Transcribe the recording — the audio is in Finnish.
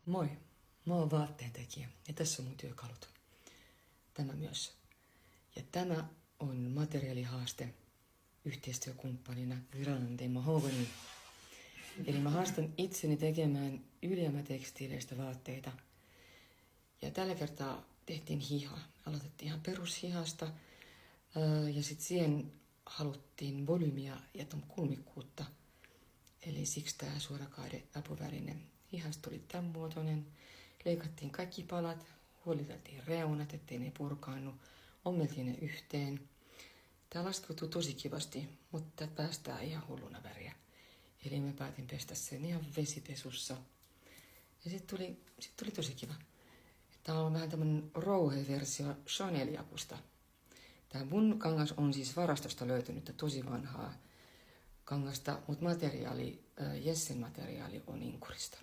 Moi, mä oon vaatteentekijä ja tässä on mun työkalut. Tämä myös. Ja tämä on materiaalihaaste yhteistyökumppanina Grande Mahogany. Eli mä haastan itseni tekemään ylijäämätekstiileistä vaatteita. Ja tällä kertaa tehtiin hiha. Aloitettiin ihan perushihasta ja sitten siihen haluttiin volyymiä ja kulmikkuutta. Eli siksi tämä suorakaide apuvälinen. Hihasta tuli tämän muotoinen. Leikattiin kaikki palat, huoliteltiin reunat, ettei ne purkaannu. Ommeltiin ne yhteen. Tämä laskeutuu tosi kivasti, mutta päästään ihan hulluna väriä. Eli mä päätin pestä sen ihan vesipesussa. Ja sitten tuli tosi kiva. Tämä on vähän tämmönen rouhe-versio Chanel-jakusta. Tämä mun kangas on siis varastosta löytynyt tosi vanhaa kangasta, mutta materiaali, Jessen materiaali on Inkurista.